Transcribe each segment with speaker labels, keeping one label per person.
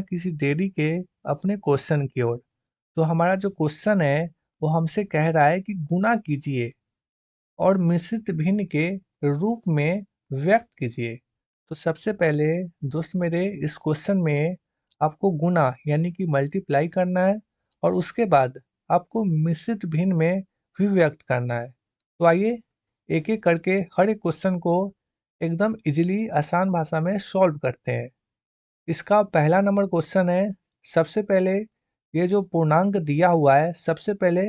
Speaker 1: किसी देरी के अपने क्वेश्चन की ओर। तो हमारा जो क्वेश्चन है वो हमसे कह रहा है कि गुणा कीजिए और मिश्रित भिन्न के रूप में व्यक्त कीजिए। तो सबसे पहले दोस्त मेरे इस क्वेश्चन में आपको गुणा यानी कि मल्टीप्लाई करना है और उसके बाद आपको मिश्रित भिन्न में भी व्यक्त करना है। तो आइए एक एक करके हर एक क्वेश्चन को एकदम इजीली आसान भाषा में सॉल्व करते हैं। इसका पहला नंबर क्वेश्चन है। सबसे पहले ये जो पूर्णांक दिया हुआ है, सबसे पहले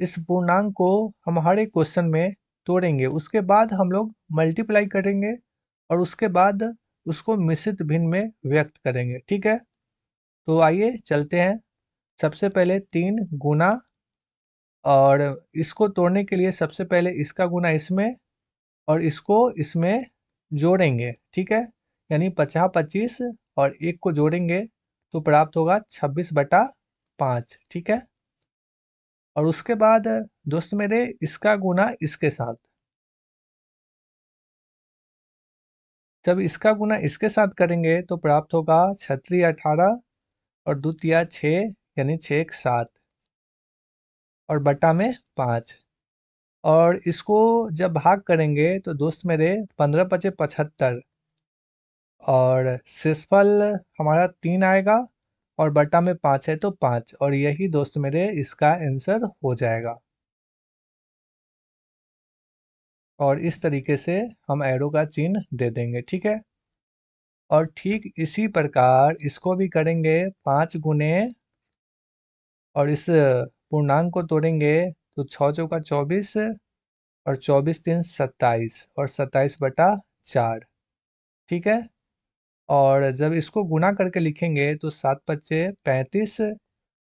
Speaker 1: इस पूर्णांक को हम हर एक क्वेश्चन में तोड़ेंगे, उसके बाद हम लोग मल्टीप्लाई करेंगे और उसके बाद उसको मिश्रित भिन्न में व्यक्त करेंगे। ठीक है, तो आइए चलते हैं। सबसे पहले 3 गुना, और इसको तोड़ने के लिए सबसे पहले इसका गुना इसमें और इसको इसमें जोड़ेंगे। ठीक है, यानी 50-25 और 1 को जोड़ेंगे तो प्राप्त होगा 26/5। ठीक है, और उसके बाद दोस्त मेरे इसका गुना इसके साथ, जब इसका गुना इसके साथ करेंगे तो प्राप्त होगा 6×3 = 18 और 2×3 = 6 यानी 6×1 = 7 और बटा में 5। और इसको जब भाग करेंगे तो दोस्त मेरे 15×5 = 75 और शेषफल हमारा 3 आएगा और बटा में 5 है तो 5, और यही दोस्त मेरे इसका आंसर हो जाएगा। और इस तरीके से हम एरो का चिन्ह दे देंगे। ठीक है, और ठीक इसी प्रकार इसको भी करेंगे 5 गुने, और इस पूर्णांक को तोड़ेंगे तो 6×4 = 24 और 24×3 = 27 और 27/4। ठीक है, और जब इसको गुना करके लिखेंगे तो 7×5 = 35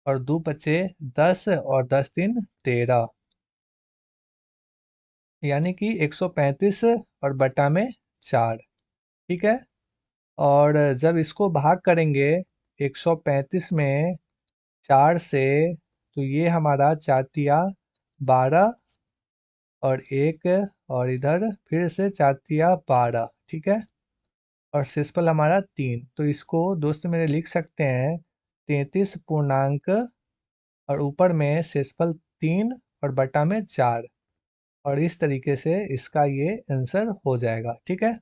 Speaker 1: और 2×5 = 10 और 10×3 = 13, यानी कि 135 और बटा में 4। ठीक है, और जब इसको भाग करेंगे 135 में 4 से तो ये हमारा 4×3 = 12 और 1 और इधर फिर से 4×3 = 12। ठीक है, और शेषफल हमारा 3, तो इसको दोस्त मेरे लिख सकते हैं 33 पूर्णांक और ऊपर में शेषफल 3 और बटा में 4, और इस तरीके से इसका ये आंसर हो जाएगा। ठीक है,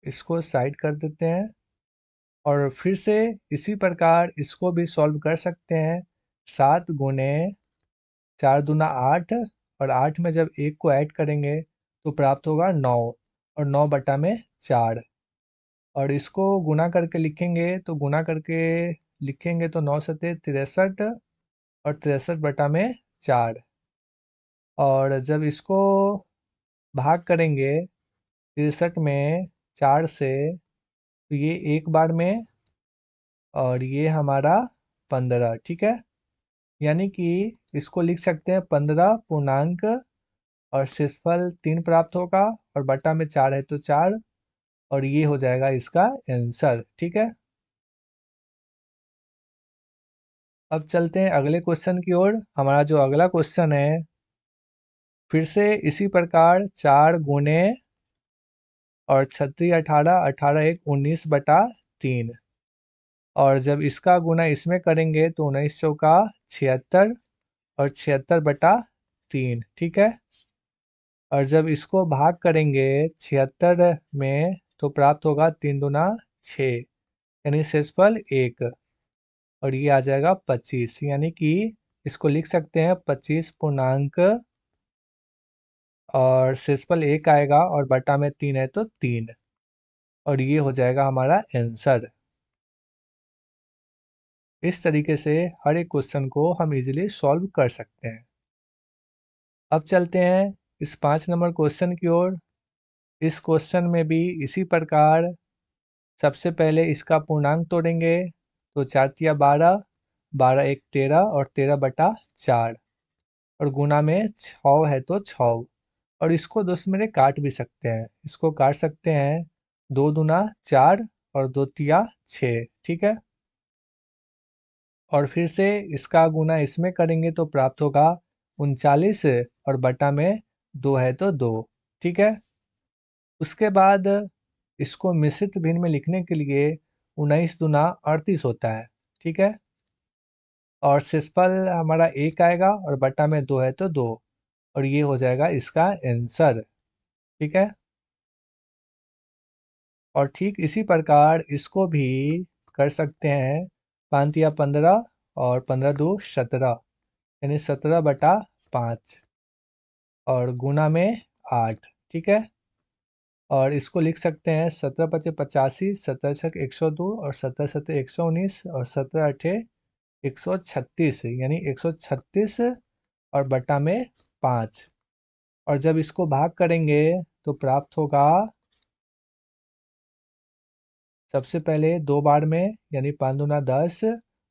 Speaker 1: इसको साइड कर देते हैं और फिर से इसी प्रकार इसको भी सॉल्व कर सकते हैं। 7 गुने 4×2 = 8 और 8 में जब 1 को ऐड करेंगे तो प्राप्त होगा 9 और 9 बटा में 4, और इसको गुना करके लिखेंगे तो गुना करके लिखेंगे तो 9×7 = 63 और 63 बटा में 4, और जब इसको भाग करेंगे 63 में 4 से तो ये एक बार में, और ये हमारा 15। ठीक है, यानी कि इसको लिख सकते हैं 15 पूर्णांक और शेषफल 3 प्राप्त होगा और बटा में 4 है तो 4, और ये हो जाएगा इसका आंसर। ठीक है, अब चलते हैं अगले क्वेश्चन की ओर। हमारा जो अगला क्वेश्चन है, फिर से इसी प्रकार 4 गुने और 36 18 18 1 19/3, और जब इसका गुना इसमें करेंगे तो 19×4 = 76 और 76/3। ठीक है, और जब इसको भाग करेंगे 76 में तो प्राप्त होगा 3×2 = 6 यानी शेषफल 1, और ये आ जाएगा 25, यानी कि इसको लिख सकते हैं 25 पूर्णांक और शेषफल 1 आएगा और बटा में 3 है तो 3, और ये हो जाएगा हमारा आंसर। इस तरीके से हर एक क्वेश्चन को हम इजीली सॉल्व कर सकते हैं। अब चलते हैं इस 5 नंबर क्वेश्चन की ओर। इस क्वेश्चन में भी इसी प्रकार सबसे पहले इसका पूर्णांक तोड़ेंगे तो 4×3 = 12, 12×1 = 13 और 13/4, और गुना में 6 है तो 6, और इसको दोस्त मेरे काट भी सकते हैं। इसको काट सकते हैं 2×2 = 4 और 2×3 = 6। ठीक है, और फिर से इसका गुना इसमें करेंगे तो प्राप्त होगा 39 और बटा में 2 है तो 2। ठीक है, उसके बाद इसको मिश्रित भिन्न में लिखने के लिए 19 दूना 38 होता है। ठीक है, और शेषफल हमारा 1 आएगा और बटा में 2 है तो 2, और ये हो जाएगा इसका आंसर। ठीक है, और ठीक इसी प्रकार इसको भी कर सकते हैं। 5 या 15 और 15 दो 17, यानी 17/5 और गुना में 8। ठीक है, और इसको लिख सकते हैं 17×5 = 85, 17×6 = 102 और 17×7 = 119 और 17×8 = 136, यानी 136 और बटा में 5। और जब इसको भाग करेंगे तो प्राप्त होगा सबसे पहले 2 बार में, यानी 5 दूना 10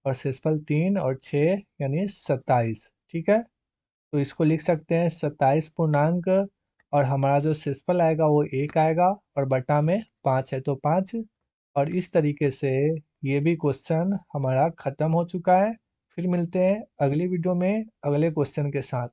Speaker 1: और शेषफल 3 और 6 यानी 27। ठीक है, तो इसको लिख सकते हैं 27 पूर्णांक, और हमारा जो शेषफल आएगा वो 1 आएगा और बटा में 5 है तो 5। और इस तरीके से ये भी क्वेश्चन हमारा खत्म हो चुका है। फिर मिलते हैं अगली वीडियो में अगले क्वेश्चन के साथ।